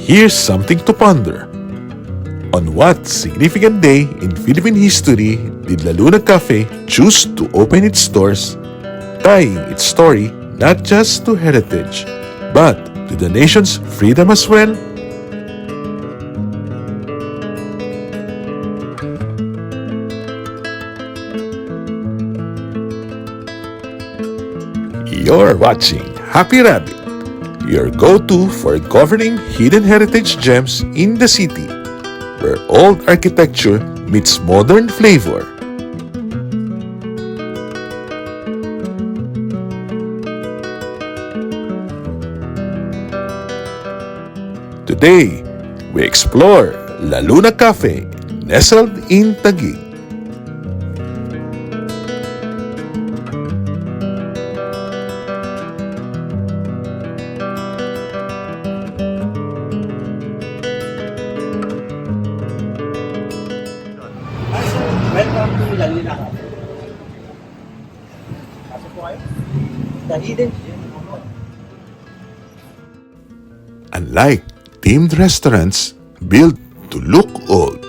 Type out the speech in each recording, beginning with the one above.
here's something to ponder. On what significant day in Philippine history did La Luna Café choose to open its doors, tying its story not just to heritage, but to the nation's freedom as well? You're watching Happy Rabbit, your go-to for covering hidden heritage gems in the city, where old architecture meets modern flavor. Today, we explore La Luna Café, nestled in Taguig. Welcome to La Luna Café. Pasok po kayo. The hidden gem. Unlike themed restaurants built to look old,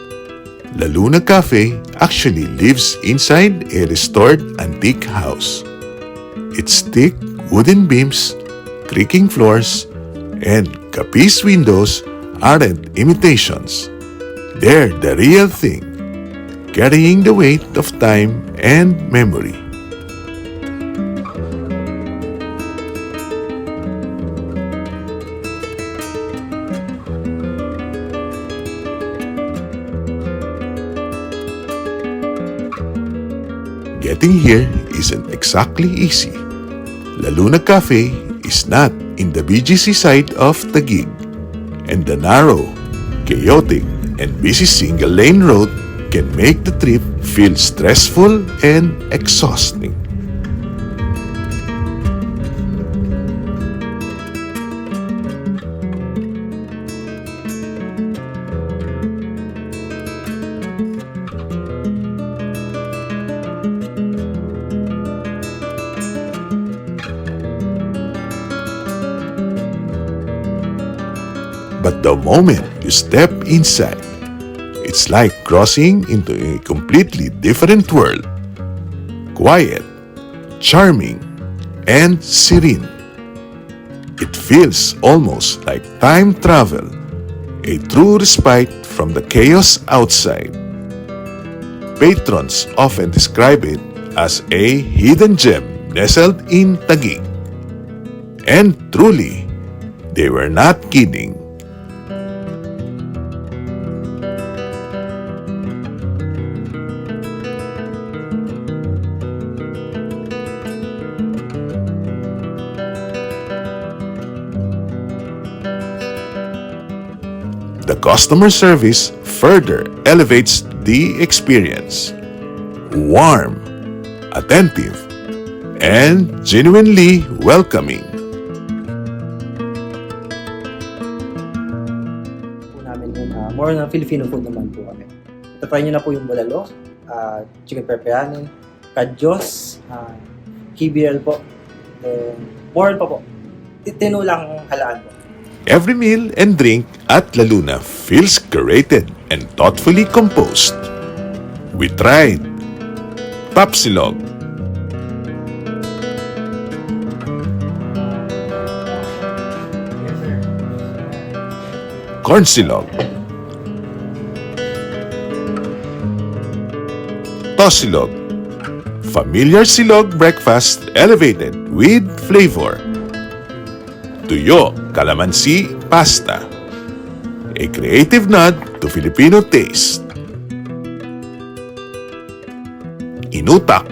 La Luna Café actually lives inside a restored antique house. Its thick wooden beams, creaking floors, and capiz windows aren't imitations. They're the real thing, carrying the weight of time and memory. Getting here isn't exactly easy. La Luna Café is not in the BGC side of Taguig, and the narrow, chaotic, and busy single-lane road can make the trip feel stressful and exhausting. But the moment you step inside, it's like crossing into a completely different world. Quiet, charming, and serene. It feels almost like time travel, a true respite from the chaos outside. Patrons often describe it as a hidden gem nestled in Taguig. And truly, they were not kidding. The customer service further elevates the experience. Warm, attentive, and genuinely welcoming. Po namin yun, more na Filipino food naman po kami. Ito try nyo na po yung bulalo, chicken pepeanin, kadyos, kibirel po, more pa po. Tinulang halaan po. Every meal and drink at La Luna feels curated and thoughtfully composed. We tried tapsilog, corn silog, tosilog, familiar silog breakfast elevated with flavor. Tuyo, calamansi, pasta. A creative nod to Filipino taste. Inutak,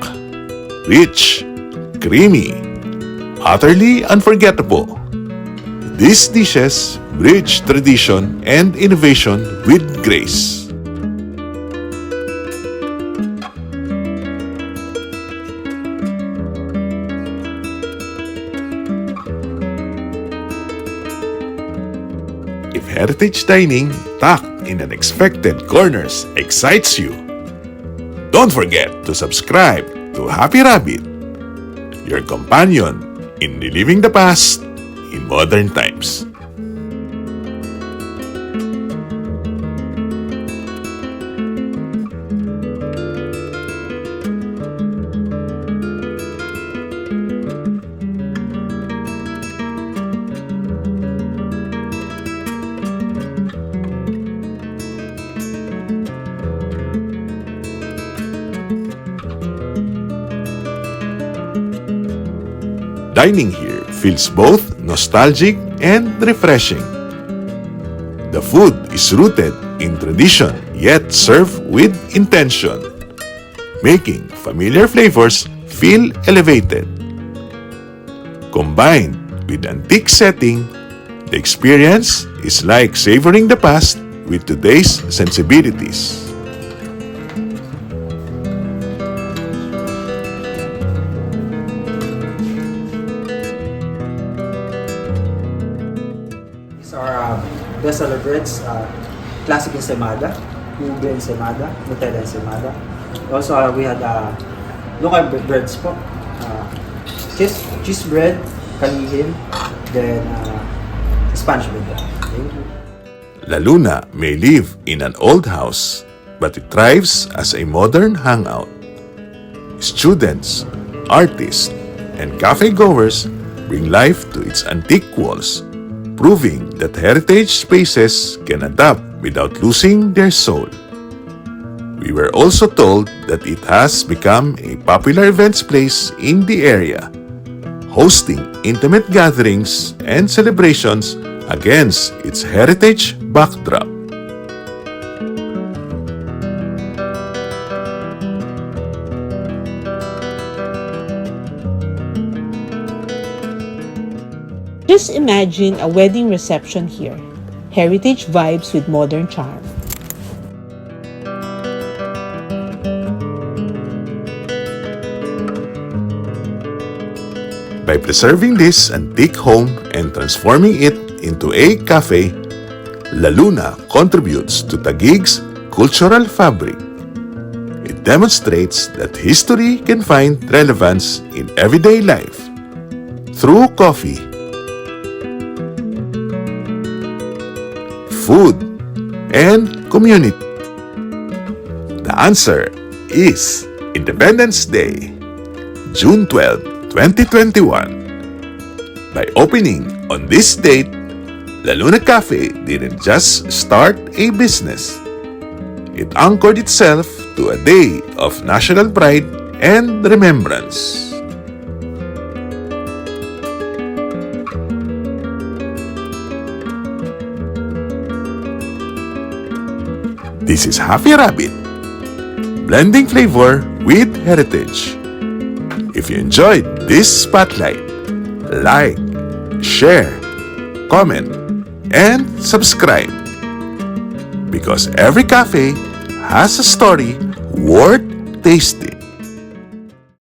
rich, creamy, utterly unforgettable. These dishes bridge tradition and innovation with grace. If heritage dining tucked in unexpected corners excites you, don't forget to subscribe to Happy Rabbit, your companion in reliving the past in modern times. Dining here feels both nostalgic and refreshing. The food is rooted in tradition yet served with intention, making familiar flavors feel elevated. Combined with antique setting, the experience is like savoring the past with today's sensibilities. These are bestseller breads, classic ensaymada, ube ensaymada, Nutella ensaymada. Also, we had local breads po, cheese bread, kalihim, then Spanish bread. Thank you. La Luna may live in an old house, but it thrives as a modern hangout. Students, artists, and cafe-goers bring life to its antique walls, proving that heritage spaces can adapt without losing their soul. We were also told that it has become a popular events place in the area, hosting intimate gatherings and celebrations against its heritage backdrop. Just imagine a wedding reception here. Heritage vibes with modern charm. By preserving this antique home and transforming it into a cafe, La Luna contributes to Taguig's cultural fabric. It demonstrates that history can find relevance in everyday life through coffee, food, and community. The answer is Independence Day, June 12, 2021. By opening on this date, La Luna Café didn't just start a business. It anchored itself to a day of national pride and remembrance. This is Happy Rabbit, blending flavor with heritage. If you enjoyed this spotlight, like, share, comment, and subscribe. Because every cafe has a story worth tasting.